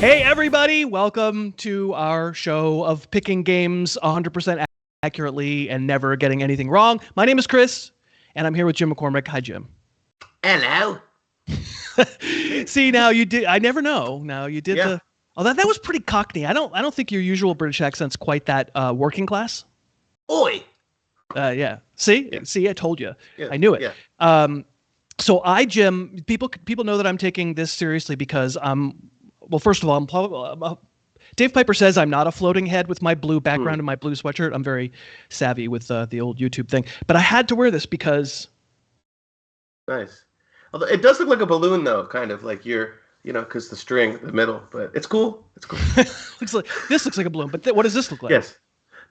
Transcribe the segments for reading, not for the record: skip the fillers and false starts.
Hey, everybody. Welcome to our show of picking games 100% accurately and never getting anything wrong. My name is Chris, and I'm here with Jim McCormick. Hi, Jim. Hello. See, now you did. I never know. Now you did the. Oh, that was pretty Cockney. I don't think your usual British accent's quite that working class. Oi. Yeah. See, I told you. Yeah. I knew it. Yeah. So Jim, people know that I'm taking this seriously because well, first of all, Dave Piper says I'm not a floating head with my blue background and my blue sweatshirt. I'm very savvy with the old YouTube thing, but I had to wear this because. Nice. Although it does look like a balloon, though, kind of like because the string, the middle. But it's cool. It's cool. This looks like a balloon, but what does this look like? Yes,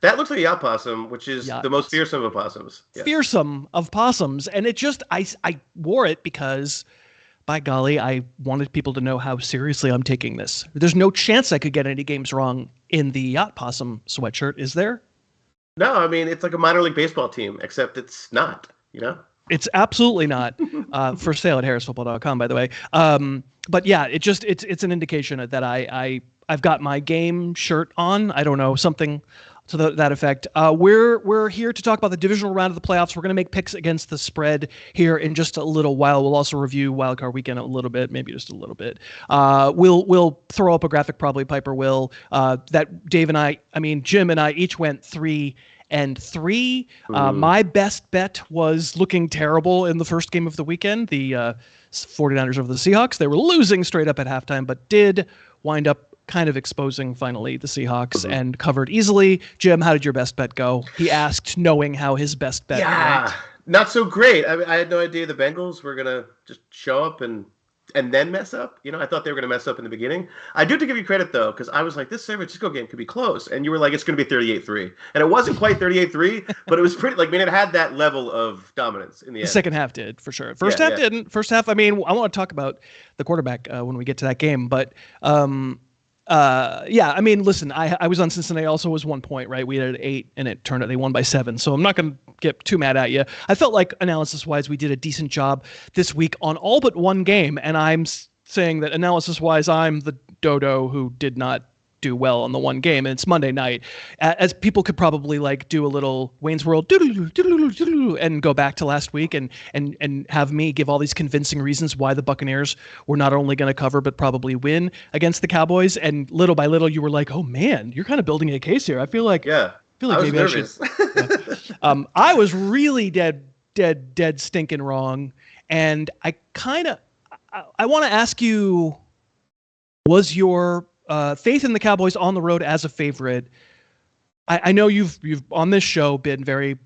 that looks like a yacht possum, which is the most fearsome of possums. Yes. Fearsome of possums, and it just I wore it because. By golly, I wanted people to know how seriously I'm taking this. There's no chance I could get any games wrong in the Yacht Possum sweatshirt, is there? No, I mean, it's like a minor league baseball team, except it's not, It's absolutely not. For sale at harrisfootball.com, by the way. But yeah, it's an indication that I've got my game shirt on. I don't know, something to that effect. We're here to talk about the divisional round of the playoffs. We're going to make picks against the spread here in just a little while. We'll also review Wildcard Weekend a little bit, maybe just a little bit. We'll throw up a graphic, probably Piper will. That Jim and I each went 3-3. My best bet was looking terrible in the first game of the weekend. The 49ers over the Seahawks. They were losing straight up at halftime, but did wind up kind of exposing finally the Seahawks and covered easily. Jim, how did your best bet go? He asked, knowing how his best bet went. Not so great. I had no idea the Bengals were gonna just show up and then mess up. I thought they were gonna mess up in the beginning. I do have to give you credit though, because I was like, this San Francisco game could be close, and you were like, it's gonna be 38-3, and it wasn't quite 38-3, but it was pretty. It had that level of dominance in the end. The second half did, for sure. First half didn't. First half, I want to talk about the quarterback when we get to that game, but. Listen, I was on Cincinnati also was 1 point, right? We had 8 and it turned out they won by 7. So I'm not going to get too mad at you. I felt like analysis wise, we did a decent job this week on all but one game. And I'm saying that analysis wise, I'm the dodo who did not do well on the one game, and it's Monday night. As people could probably do a little Wayne's World and go back to last week and have me give all these convincing reasons why the Buccaneers were not only going to cover but probably win against the Cowboys. And little by little, you were like, "Oh man, you're kind of building a case here." I feel like maybe nervous. I should. I was really dead stinking wrong, and I want to ask you, was your faith in the Cowboys on the road as a favorite? I know you've on this show been very,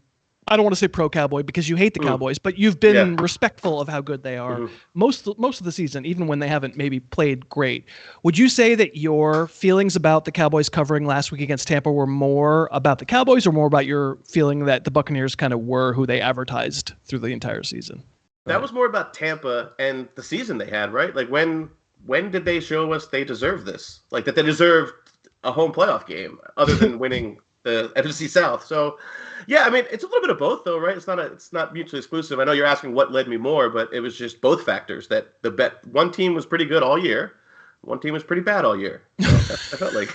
I don't want to say pro Cowboy because you hate the Cowboys, but you've been respectful of how good they are most of the season, even when they haven't maybe played great. Would you say that your feelings about the Cowboys covering last week against Tampa were more about the Cowboys or more about your feeling that the Buccaneers kind of were who they advertised through the entire season? That was more about Tampa and the season they had, right? Like when did they show us they deserve this? Like that they deserved a home playoff game other than winning the NFC South. So, yeah, it's a little bit of both though, right? It's not mutually exclusive. I know you're asking what led me more, but it was just both factors. That one team was pretty good all year. One team was pretty bad all year. So I felt like.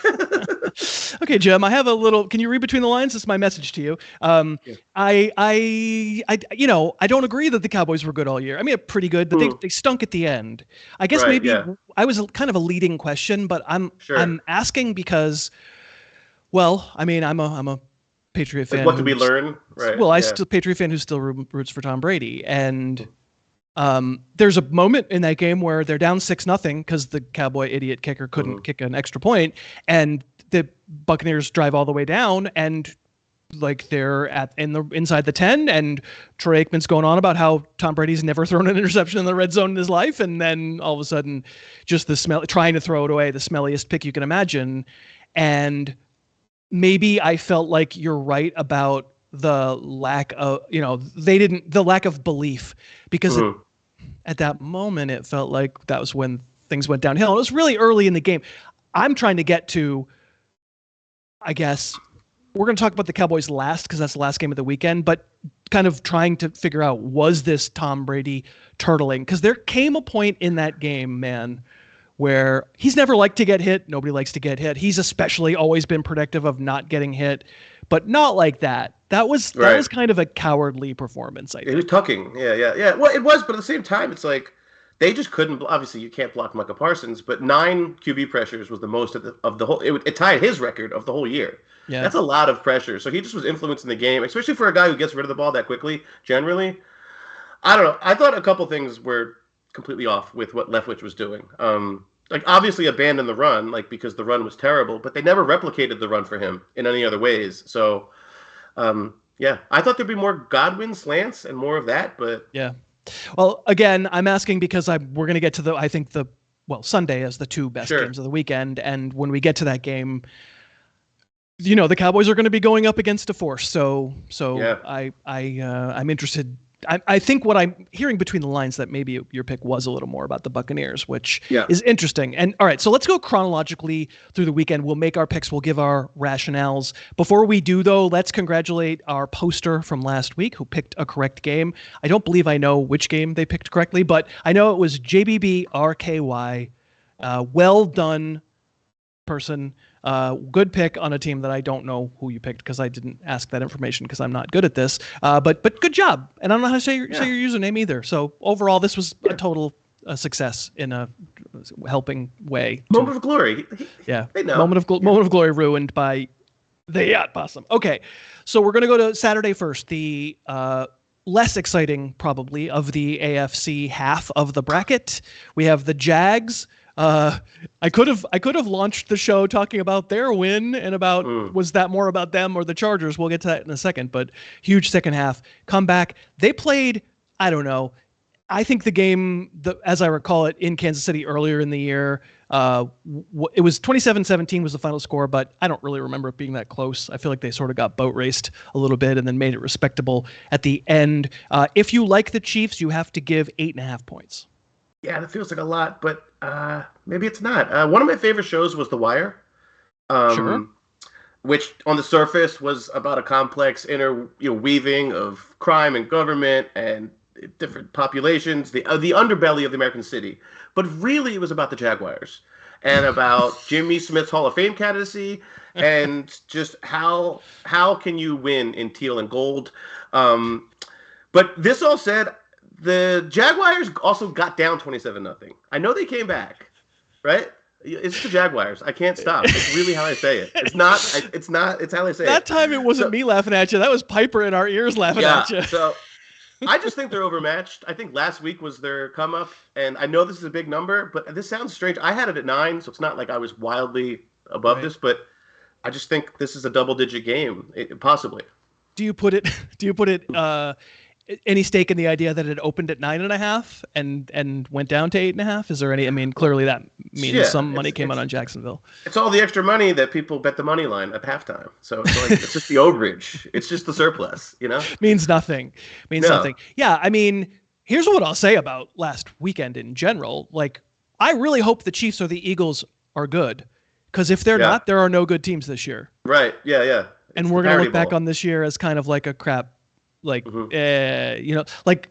Okay, Jim, I have a little. Can you read between the lines? This is my message to you. I don't agree that the Cowboys were good all year. Pretty good, but they stunk at the end. I guess I was kind of a leading question, but I'm asking because, well, I'm a Patriot fan. What did we learn? Right. Well, I'm still a Patriot fan who still roots for Tom Brady, and. There's a moment in that game where they're down 6-0 because the Cowboy idiot kicker couldn't kick an extra point, and the Buccaneers drive all the way down, and they're inside the 10, and Troy Aikman's going on about how Tom Brady's never thrown an interception in the red zone in his life, and then all of a sudden, just trying to throw it away, the smelliest pick you can imagine, and maybe I felt like you're right about the lack of, the lack of belief, because at that moment it felt like that was when things went downhill. It was really early in the game. I'm trying to get to, I guess, we're going to talk about the Cowboys last because that's the last game of the weekend, but kind of trying to figure out, was this Tom Brady turtling? Because there came a point in that game, man, where he's never liked to get hit. Nobody likes to get hit. He's especially always been protective of not getting hit, but not like that. That was kind of a cowardly performance. I think. He was tucking. Yeah. Well, it was, but at the same time, it's like they just couldn't. Obviously, you can't block Micah Parsons, but 9 QB pressures was the most of the whole. It tied his record of the whole year. Yeah, that's a lot of pressure. So he just was influencing the game, especially for a guy who gets rid of the ball that quickly. Generally, I don't know. I thought a couple things were completely off with what Leftwich was doing. Like obviously abandoned the run, like because the run was terrible, but they never replicated the run for him in any other ways. So, yeah, I thought there'd be more Godwin slants and more of that, but yeah. Well, again, I'm asking because we're going to get to Sunday as the 2 best games of the weekend, and when we get to that game, the Cowboys are going to be going up against a force. So yeah. I'm interested. I think what I'm hearing between the lines that maybe your pick was a little more about the Buccaneers, which is interesting. And all right, so let's go chronologically through the weekend. We'll make our picks. We'll give our rationales. Before we do, though, let's congratulate our poster from last week who picked a correct game. I don't believe I know which game they picked correctly, but I know it was JBBRKY. Well done, person. Good pick on a team that I don't know who you picked because I didn't ask that information because I'm not good at this. But good job. And I don't know how to say your username either. So overall, this was a total success in a helping way. Moment of glory. They know. Moment of glory ruined by the yacht possum. Okay, so we're going to go to Saturday first. The less exciting, probably, of the AFC half of the bracket. We have the Jags. I could have launched the show talking about their win and about was that more about them or the Chargers? We'll get to that in a second, but huge second half comeback. They played, I don't know. I think the game, as I recall it, in Kansas City earlier in the year, it was 27-17 was the final score, but I don't really remember it being that close. I feel like they sort of got boat raced a little bit and then made it respectable at the end. If you like the Chiefs, you have to give 8.5 points. Yeah, that feels like a lot, but maybe it's not. One of my favorite shows was The Wire, which on the surface was about a complex weaving of crime and government and different populations, the underbelly of the American city. But really, it was about the Jaguars and about Jimmy Smith's Hall of Fame candidacy and just how can you win in teal and gold. But this all said, the Jaguars also got down 27-0. I know they came back, right? It's the Jaguars. I can't stop. It's really how I say it. It's not. It's how I say it. That time it wasn't me laughing at you. That was Piper in our ears laughing at you. So I just think they're overmatched. I think last week was their come up, and I know this is a big number, but this sounds strange. I had it at 9, so it's not like I was wildly above this, but I just think this is a double-digit game, possibly. Do you put it? Any stake in the idea that it opened at 9.5 and went down to 8.5? Is there any? I mean, clearly that means some money came out on Jacksonville. It's all the extra money that people bet the money line at halftime. So it's like it's just the overage. It's just the surplus. Means nothing. Nothing. Yeah. I mean, here's what I'll say about last weekend in general. Like, I really hope the Chiefs or the Eagles are good, because if they're not, there are no good teams this year. Right. Yeah. And we're gonna look back on this year as kind of like a crap. Like, like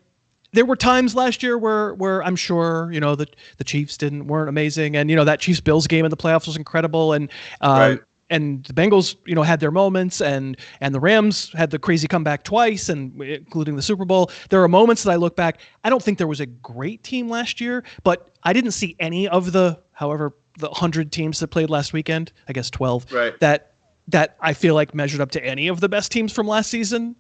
there were times last year where I'm sure, the Chiefs weren't amazing. And, that Chiefs Bills game in the playoffs was incredible. And, and the Bengals, had their moments and the Rams had the crazy comeback twice and including the Super Bowl. There are moments that I look back. I don't think there was a great team last year, but I didn't see any of the 100 teams that played last weekend, I guess 12, that I feel like measured up to any of the best teams from last season.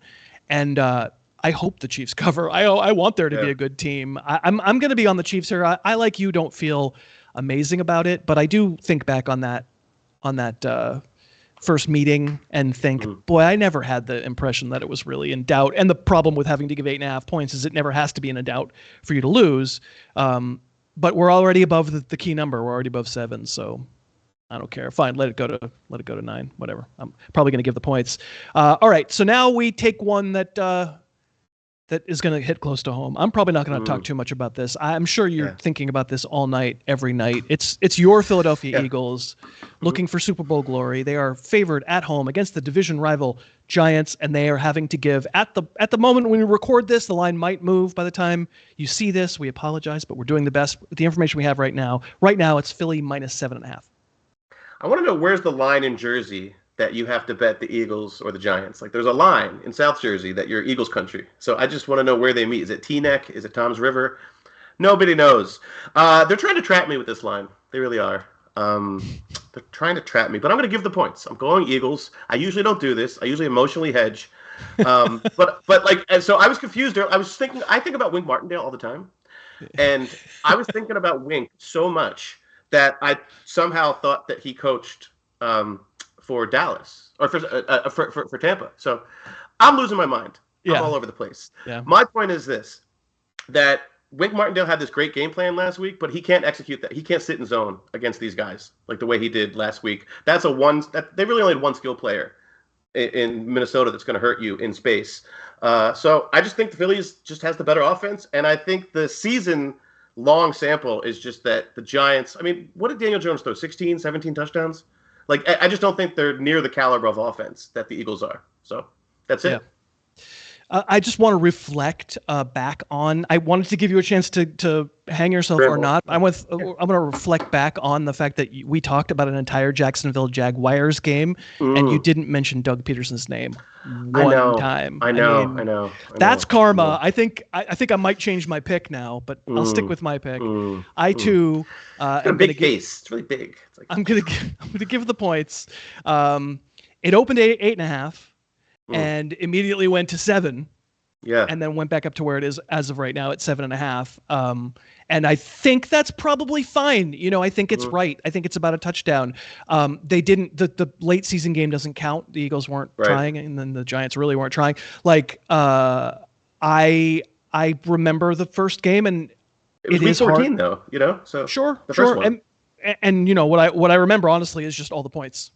And I hope the Chiefs cover. I want there to be a good team. I'm going to be on the Chiefs here. I like you don't feel amazing about it, but I do think back on that first meeting and think, boy, I never had the impression that it was really in doubt. And the problem with having to give 8.5 points is it never has to be in a doubt for you to lose. But we're already above the key number. We're already above 7, so I don't care. Fine, let it go to 9. Whatever. I'm probably going to give the points. All right. So now we take one that is going to hit close to home. I'm probably not going to talk too much about this. I'm sure you're thinking about this all night, every night. It's your Philadelphia Eagles looking for Super Bowl glory. They are favored at home against the division rival Giants, and they are having to give at the moment when we record this, the line might move by the time you see this. We apologize, but we're doing the best with the information we have right now. Right now, it's Philly minus 7.5. I want to know, where's the line in Jersey that you have to bet the Eagles or the Giants? Like, there's a line in South Jersey that you're Eagles country. So I just want to know where they meet. Is it Teaneck? Is it Tom's River? Nobody knows. They're trying to trap me with this line. They really are. They're trying to trap me, but I'm going to give the points. I'm going Eagles. I usually don't do this. I usually emotionally hedge. But like, and so I was confused. I think about Wink Martindale all the time. And I was thinking about Wink so much that I somehow thought that he coached for Dallas or for Tampa. So I'm losing my mind. Yeah. I'm all over the place. Yeah. My point is this, that Wink Martindale had this great game plan last week, but he can't execute that. He can't sit in zone against these guys like the way he did last week. They really only had one skill player in Minnesota that's going to hurt you in space. So I just think the Phillies just has the better offense, and I think the season-long sample is just that the Giants. I mean, what did Daniel Jones throw? 16, 17 touchdowns? Like, I just don't think they're near the caliber of offense that the Eagles are. So that's it. Yeah. I just want to reflect back on. I wanted to give you a chance to hang yourself or not. I'm going to reflect back on the fact that we talked about an entire Jacksonville Jaguars game, and you didn't mention Doug Peterson's name one time. I know. That's karma. I think I might change my pick now, but I'll stick with my pick. I too. It's a big case. It's really big. It's like, I'm gonna give the points. It opened 8.5. And immediately went to 7. Yeah. And then went back up to where it is as of right now at 7.5. And I think that's probably fine. I think it's right. I think it's about a touchdown. They didn't, the late season game doesn't count. The Eagles weren't trying, and then the Giants really weren't trying. Like, I remember the first game, and it was week 14 though, so sure. First one. And what I remember honestly is just all the points.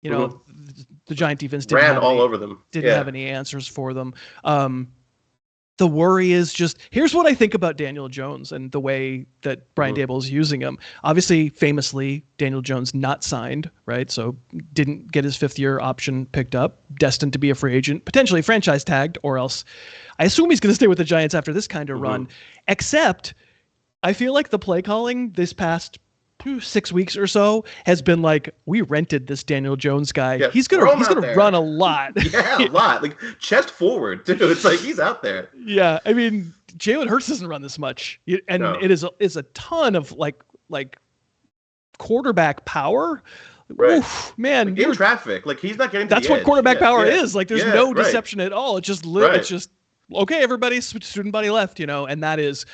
The Giant defense didn't have any answers for them. The worry is just, here's what I think about Daniel Jones and the way that Brian Daboll is using him. Obviously, famously, Daniel Jones not signed, right? So didn't get his 5th-year option picked up, destined to be a free agent, potentially franchise tagged, or else I assume he's going to stay with the Giants after this kind of run. Except, I feel like the play calling this past 6 weeks or so has been like, we rented this Daniel Jones guy. Yeah, he's gonna run a lot. Yeah, a lot. Like chest forward too. It's like he's out there. Yeah, I mean, Jalen Hurts doesn't run this much, and it is a ton of like quarterback power. Right. Oof, man, like in traffic, like he's not getting. That's what quarterback power is. Like, there's no deception at all. It's just it's just okay. Everybody, student body left. And that is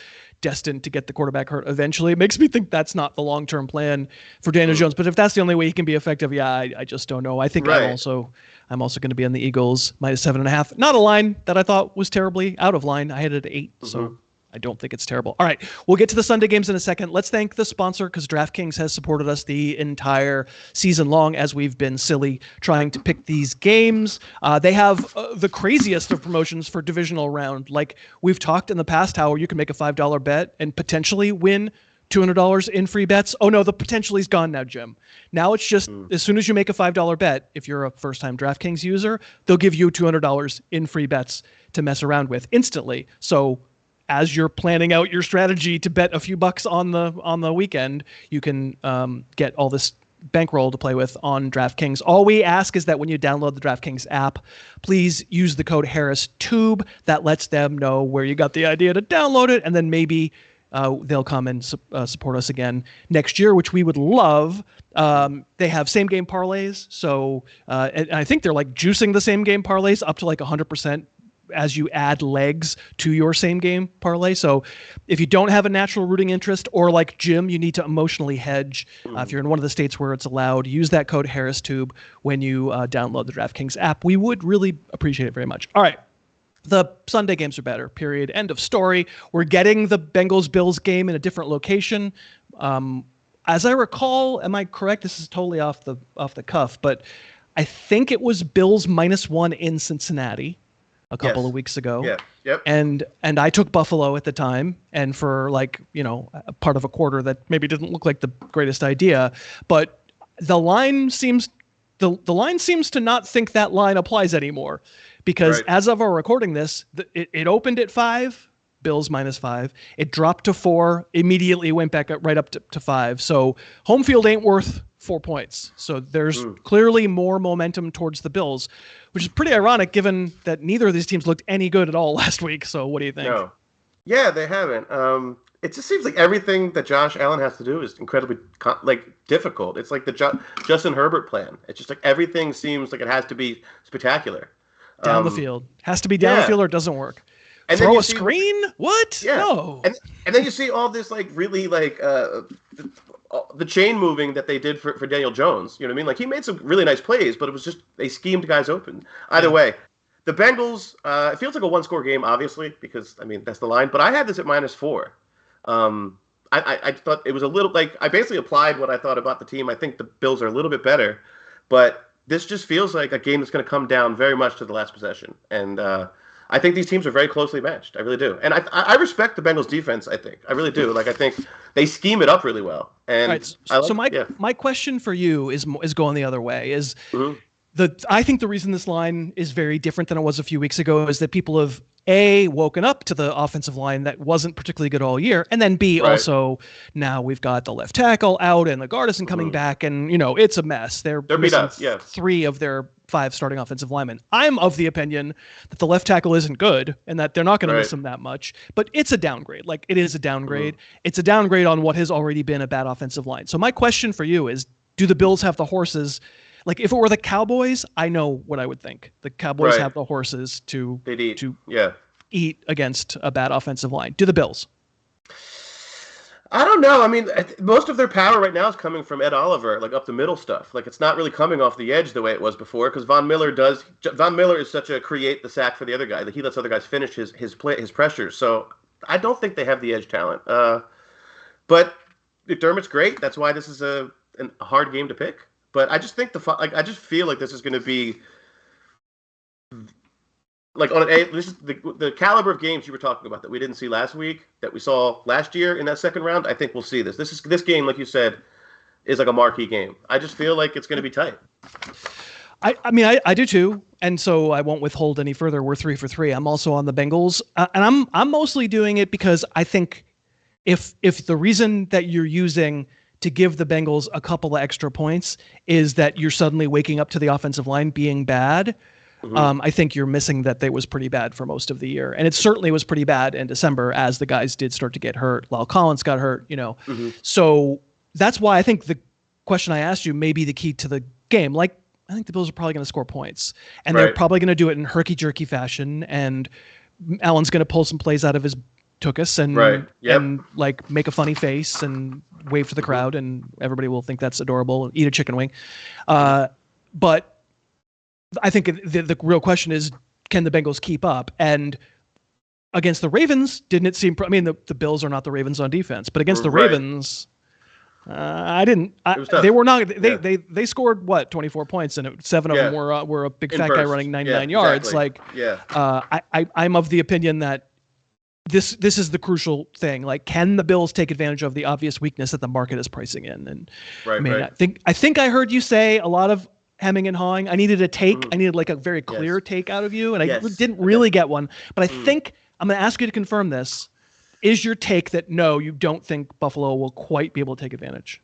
destined to get the quarterback hurt eventually. It makes me think that's not the long-term plan for Daniel Jones. But if that's the only way he can be effective, I just don't know. I think I'm also going to be on the Eagles minus 7.5. Not a line that I thought was terribly out of line. I had it at 8, so I don't think it's terrible. All right, we'll get to the Sunday games in a second. Let's thank the sponsor, because DraftKings has supported us the entire season long as we've been silly trying to pick these games. They have the craziest of promotions for divisional round. Like, we've talked in the past how you can make a $5 bet and potentially win $200 in free bets. Oh no, the potentially's gone now, Jim. Now it's just as soon as you make a $5 bet, if you're a first-time DraftKings user, they'll give you $200 in free bets to mess around with instantly. So as you're planning out your strategy to bet a few bucks on the weekend, you can get all this bankroll to play with on DraftKings. All we ask is that when you download the DraftKings app, please use the code HarrisTube. That lets them know where you got the idea to download it, and then maybe they'll come and support us again next year, which we would love. They have same game parlays, so and I think they're like juicing the same game parlays up to like 100%. As you add legs to your same game parlay. So if you don't have a natural rooting interest, or like Jim, you need to emotionally hedge. If you're in one of the states where it's allowed, use that code HarrisTube when you download the DraftKings app. We would really appreciate it very much. All right. The Sunday games are better, period. End of story. We're getting the Bengals-Bills game in a different location. As I recall, am I correct? This is totally off the cuff, but I think it was Bills -1 in Cincinnati a couple of weeks ago. Yeah. Yep. And I took Buffalo at the time, and for a part of a quarter that maybe didn't look like the greatest idea, but the the line seems to not think that line applies anymore, because as of our recording this, it opened at 5, Bills -5. It dropped to 4, immediately went back up, right up to 5. So home field ain't worth 4 points. So there's clearly more momentum towards the Bills, which is pretty ironic given that neither of these teams looked any good at all last week. So what do you think? No. Yeah, they haven't. It just seems like everything that Josh Allen has to do is incredibly difficult. It's like the Justin Herbert plan. It's just like everything seems like it has to be spectacular. Down the field. Has to be down the field or it doesn't work. And throw a screen? What? Yeah. No. And then you see all this like really like the chain moving that they did for Daniel Jones. You know what I mean? Like he made some really nice plays, but it was just they schemed guys open. Either way, the Bengals. It feels like a one-score game, obviously, because I mean that's the line. But I had this at -4. I thought it was a little like I basically applied what I thought about the team. I think the Bills are a little bit better, but this just feels like a game that's going to come down very much to the last possession. And I think these teams are very closely matched. I really do. And I respect the Bengals defense, I think. I really do. Like, I think they scheme it up really well. And my question for you is going the other way. I think the reason this line is very different than it was a few weeks ago is that people have woken up to the offensive line that wasn't particularly good all year, and then also now we've got the left tackle out and the guard isn't coming back, and it's a mess. They're missing 3 of their 5 starting offensive linemen. I'm of the opinion that the left tackle isn't good and that they're not going to miss him that much, but it's a downgrade. Like, it is a downgrade. It's a downgrade on what has already been a bad offensive line. So my question for you is, do the Bills have the horses? Like, if it were the Cowboys, I know what I would think. The Cowboys have the horses to eat against a bad offensive line. Do the Bills? I don't know. I mean, most of their power right now is coming from Ed Oliver, like up the middle stuff. Like, it's not really coming off the edge the way it was before, because Von Miller is such a create the sack for the other guy. Like, he lets other guys finish his pressures. So I don't think they have the edge talent. But McDermott's great. That's why this is a hard game to pick. But I just think I just feel like this is going to be like this is the caliber of games you were talking about that we didn't see last week, that we saw last year in that second round. I think we'll see this. This game, like you said, is like a marquee game. I just feel like it's going to be tight. I mean, I do too, and so I won't withhold any further. We're 3 for 3. I'm also on the Bengals, and I'm mostly doing it because I think if the reason that you're using to give the Bengals a couple of extra points is that you're suddenly waking up to the offensive line being bad, I think you're missing that they was pretty bad for most of the year. And it certainly was pretty bad in December as the guys did start to get hurt. Lyle Collins got hurt, So that's why I think the question I asked you may be the key to the game. Like, I think the Bills are probably going to score points. And they're probably going to do it in herky-jerky fashion. And Allen's going to pull some plays out of his tuchus and like make a funny face and wave to the crowd, and everybody will think that's adorable. Eat a chicken wing. But I think the real question is, can the Bengals keep up? And against the Ravens, didn't it seem? I mean, the Bills are not the Ravens on defense, but against the Ravens, they were not. They scored 24 points, and 7 of them were a big fat guy running 99 yards. Exactly. I'm of the opinion that this is the crucial thing. Like, can the Bills take advantage of the obvious weakness that the market is pricing in? And I think I heard you say a lot of hemming and hawing. I needed a take. I needed like a very clear take out of you, and I didn't really get one. But I think I'm going to ask you to confirm this. Is your take that no, you don't think Buffalo will quite be able to take advantage?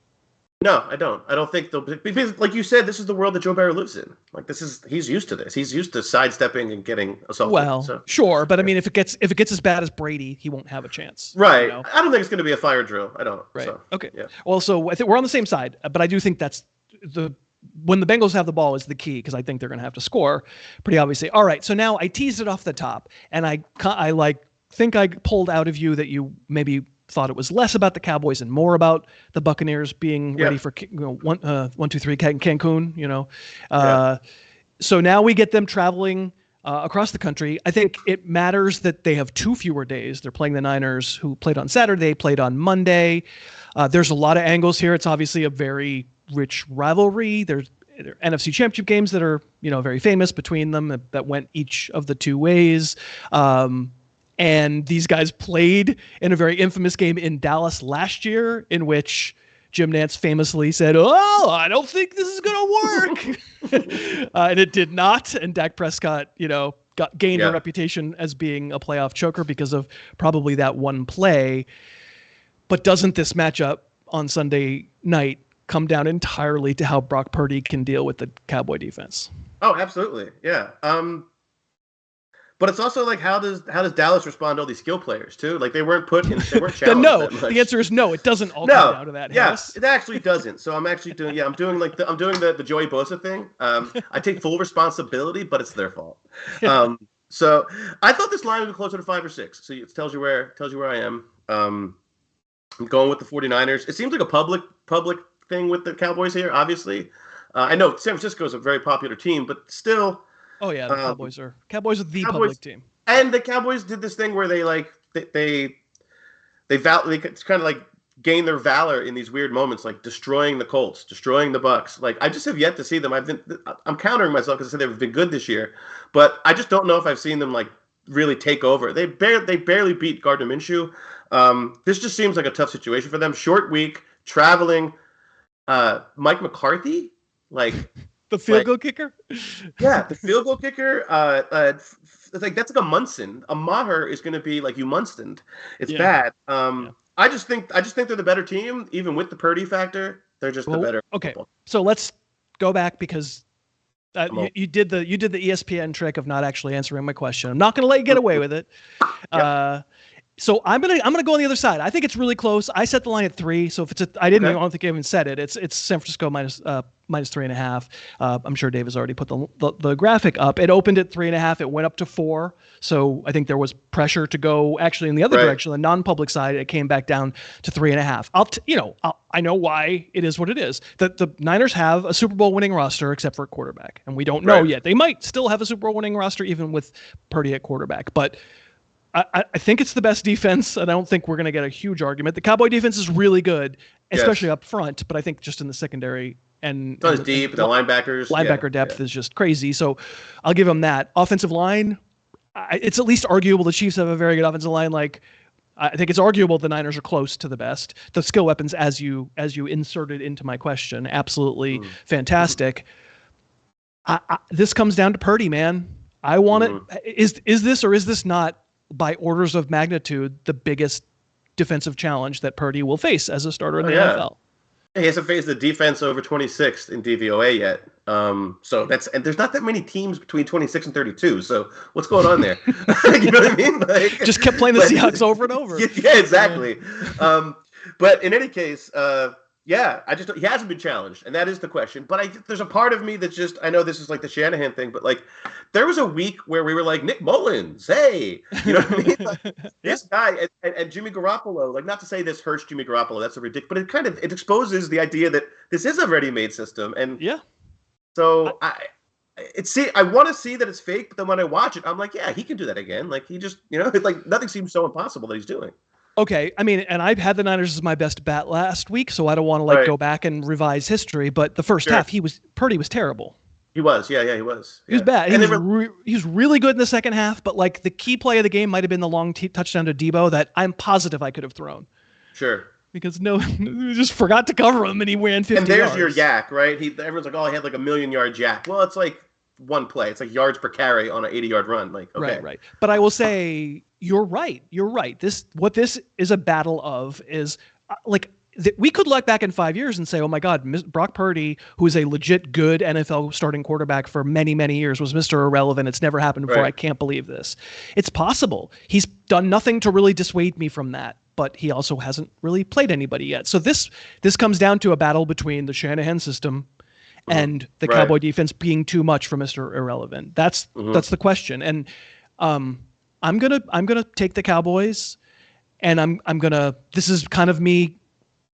No, I don't. I don't think they'll, because like you said, this is the world that Joe Barry lives in. Like, he's used to this. He's used to sidestepping and getting assaulted. Well, sure, but I mean, if it gets as bad as Brady, he won't have a chance. Right. I don't think it's going to be a fire drill. I don't. Right. So, okay. Yeah. Well, so I think we're on the same side, but I do think that's when the Bengals have the ball is the key, because I think they're going to have to score pretty obviously. All right. So now I teased it off the top, and I think I pulled out of you that you maybe thought it was less about the Cowboys and more about the Buccaneers being ready for 1, 2, 3 Cancun. So now we get them traveling across the country. I think it matters that they have 2 fewer days. They're playing the Niners, who played on Saturday, played on Monday. There's a lot of angles here. It's obviously a very rich rivalry. There's NFC Championship games that are very famous between them that went each of the 2 ways. And these guys played in a very infamous game in Dallas last year, in which Jim Nantz famously said, "Oh, I don't think this is going to work," and it did not. And Dak Prescott, gained a reputation as being a playoff choker because of probably that one play. But doesn't this matchup on Sunday night come down entirely to how Brock Purdy can deal with the Cowboy defense? Oh, absolutely. Yeah. But it's also like, how does Dallas respond to all these skill players too? Like they weren't challenged. No, that much. The answer is no. It doesn't all come down to that. Yes, it actually doesn't. So I'm actually doing the Joey Bosa thing. I take full responsibility, but it's their fault. So I thought this line would be closer to 5 or 6. So it tells you where I am. I'm going with the 49ers. It seems like a public thing with the Cowboys here. Obviously, I know San Francisco is a very popular team, but still. Oh yeah, the Cowboys are the public team. And the Cowboys did this thing where they kind of like gain their valor in these weird moments, like destroying the Colts, destroying the Bucks. Like I just have yet to see them. I'm countering myself because I said they've been good this year, but I just don't know if I've seen them like really take over. They barely beat Gardner Minshew. This just seems like a tough situation for them. Short week, traveling. Mike McCarthy, like. The field goal kicker? Yeah, the field goal kicker. It's like that's like a Munson. A Maher is going to be like you Munson. It's bad. I just think they're the better team, even with the Purdy factor. They're just the better. Okay, so let's go back because you did the ESPN trick of not actually answering my question. I'm not going to let you get away with it. So I'm gonna go on the other side. I think it's really close. I set the line at 3. So if it's I don't think I even said it. It's San Francisco minus 3.5. I'm sure Dave has already put the graphic up. It opened at 3.5. It went up to 4. So I think there was pressure to go actually in the other direction, the non-public side. It came back down to 3.5. I know why it is what it is. The Niners have a Super Bowl winning roster except for a quarterback, and we don't know yet. They might still have a Super Bowl winning roster even with Purdy at quarterback, but. I think it's the best defense, and I don't think we're going to get a huge argument. The Cowboy defense is really good, especially up front, but I think just in the secondary and it's deep. The linebacker depth is just crazy. So I'll give them that. Offensive line, it's at least arguable the Chiefs have a very good offensive line. Like I think it's arguable the Niners are close to the best. The skill weapons, as you inserted into my question, absolutely fantastic. This comes down to Purdy, man. I want it. Is this or is this not? By orders of magnitude, the biggest defensive challenge that Purdy will face as a starter in the NFL. He hasn't faced the defense over 26th in DVOA yet. And there's not that many teams between 26 and 32. So what's going on there? You know what I mean? Like, just kept playing the Seahawks over and over. Yeah, exactly. But in any case, he hasn't been challenged, and that is the question. But there's a part of me that's just, I know this is like the Shanahan thing, but like there was a week where we were like, Nick Mullins, hey, you know what I mean? Like, this guy and Jimmy Garoppolo, like not to say this hurts Jimmy Garoppolo, that's a ridiculous, but it exposes the idea that this is a ready-made system. And so I want to see that it's fake, but then when I watch it, I'm like, yeah, he can do that again. Like he just, it's like nothing seems so impossible that he's doing. Okay, I mean, and I've had the Niners as my best bet last week, so I don't want to go back and revise history. But the first half, Purdy was terrible. He was, he was. He was bad. He was really good in the second half, but like the key play of the game might have been the long touchdown to Debo that I'm positive I could have thrown. Sure. Because we just forgot to cover him, and he ran 50 yards. And there's your yak, right? Everyone's like, oh, he had like a 1,000,000-yard yak. Well, it's like one play. It's like yards per carry on an 80-yard run. Like, okay. Right. But I will say. You're right. What this is a battle of is we could look back in 5 years and say, oh my God, Brock Purdy, who is a legit good NFL starting quarterback for many, many years, was Mr. Irrelevant. It's never happened before. I can't believe this. It's possible. He's done nothing to really dissuade me from that, but he also hasn't really played anybody yet. So this comes down to a battle between the Shanahan system and the Cowboy defense being too much for Mr. Irrelevant. That's the question. And I'm gonna take the Cowboys, and I'm gonna. This is kind of me,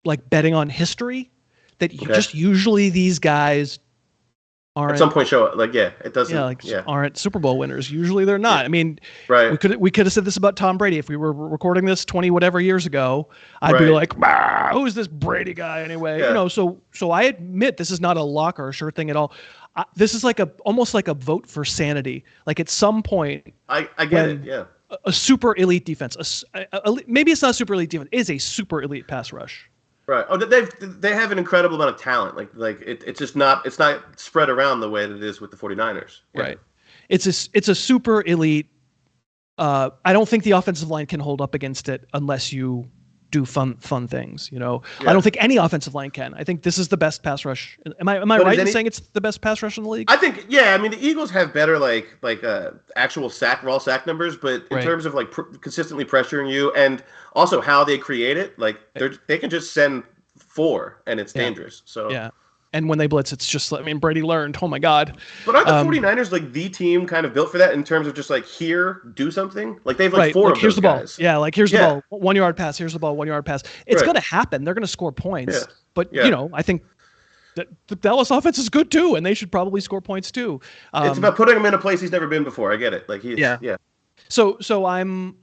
like betting on history, that just usually these guys aren't at some point show it. Like it doesn't. Aren't Super Bowl winners. Usually they're not. I mean, we could have said this about Tom Brady if we were recording this 20 whatever years ago. I'd be like, who's this Brady guy anyway? So I admit this is not a lock or a sure thing at all. This is almost like a vote for sanity. Like at some point, I get it. Yeah, a super elite defense. Maybe it's not a super elite defense. It is a super elite pass rush. Right. Oh, they have an incredible amount of talent. It's just not spread around the way that it is with the 49ers. Yeah. Right. It's a super elite. I don't think the offensive line can hold up against it unless you do fun things. Yeah. I don't think any offensive line can. I think this is the best pass rush. Am I right in saying it's the best pass rush in the league? I think, yeah. I mean, the Eagles have better actual raw sack numbers, but in terms of consistently pressuring you and also how they create it, they can just send 4 and it's dangerous. So yeah. And when they blitz, it's just, Brady learned. Oh my God! But aren't the 49ers the team kind of built for that in terms of just here, do something? They have 4 of here's those the guys. Ball. Yeah, here's the ball. 1 yard pass. Here's the ball. 1 yard pass. It's going to happen. They're going to score points. Yeah. But I think the Dallas offense is good too, and they should probably score points too. It's about putting him in a place he's never been before. I get it. Yeah. So I'm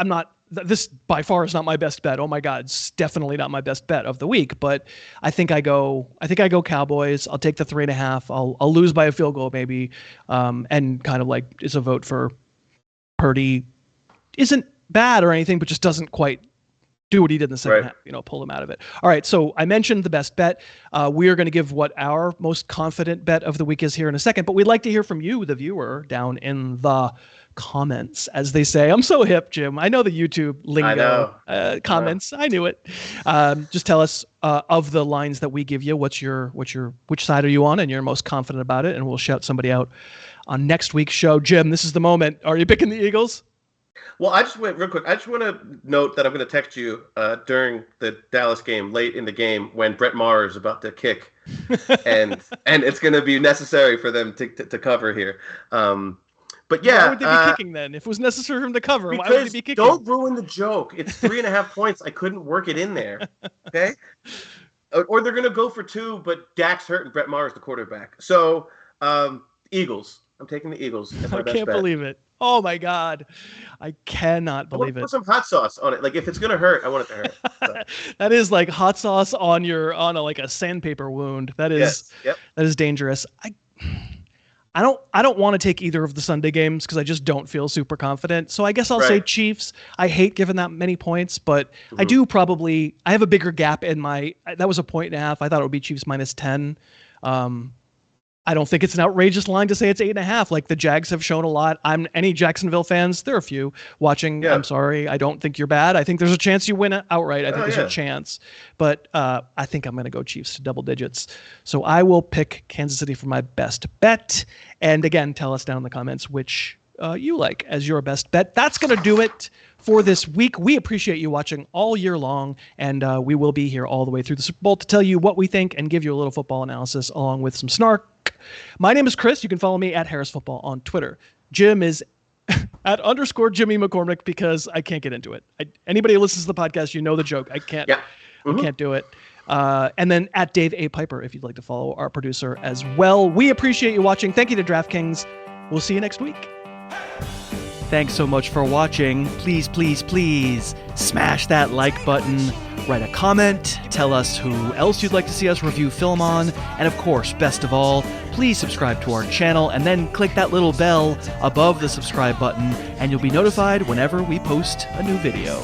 not. This by far is not my best bet. Oh my God, it's definitely not my best bet of the week. But I think I go Cowboys. I'll take the 3.5. I'll lose by a field goal maybe, and kind of is a vote for Purdy. Isn't bad or anything, but just doesn't quite do what he did in the second half. Pull him out of it. All right. So I mentioned the best bet. We are going to give what our most confident bet of the week is here in a second. But we'd like to hear from you, the viewer, down in the comments, as they say. I'm so hip, Jim. I know the YouTube lingo. Comments. I knew it. Just tell us of the lines that we give you, which side are you on, and you're most confident about it, and we'll shout somebody out on next week's show. Jim, this is the moment. Are you picking the Eagles? Well, I just went real quick. I just want to note that I'm going to text you during the Dallas game, late in the game, when Brett Maher is about to kick, and it's going to be necessary for them to cover here. But yeah, why would they be kicking then? If it was necessary for him to cover, why would they be kicking? Don't ruin the joke. It's 3.5 points. I couldn't work it in there. Okay, or they're gonna go for 2, but Dak's hurt and Brett Maher is the quarterback. So Eagles. I'm taking the Eagles. I can't believe it. Oh my God, I cannot believe it. Put some hot sauce on it. If it's gonna hurt, I want it to hurt. So. That is like hot sauce on a sandpaper wound. That is that is dangerous. I don't want to take either of the Sunday games because I just don't feel super confident. So I guess I'll say Chiefs. I hate giving that many points, but I do I have a bigger gap in that was a 1.5. I thought it would be Chiefs -10. I don't think it's an outrageous line to say it's 8.5. The Jags have shown a lot. Any Jacksonville fans, there are a few watching. Yeah. I'm sorry. I don't think you're bad. I think there's a chance you win it outright. I think there's a chance, but I think I'm going to go Chiefs to double digits. So I will pick Kansas City for my best bet. And again, tell us down in the comments which you like as your best bet. That's going to do it for this week. We appreciate you watching all year long, and we will be here all the way through the Super Bowl to tell you what we think and give you a little football analysis along with some snark. My name is Chris. You can follow me at Harris Football on Twitter. Jim is at _Jimmy McCormick because I can't get into it. Anybody who listens to the podcast, you know the joke. I can't. Yeah. I can't do it. And then at Dave A. Piper, if you'd like to follow our producer as well. We appreciate you watching. Thank you to DraftKings. We'll see you next week. Thanks so much for watching. Please, please, please smash that like button. Write a comment. Tell us who else you'd like to see us review film on. And of course, best of all, please subscribe to our channel and then click that little bell above the subscribe button and you'll be notified whenever we post a new video.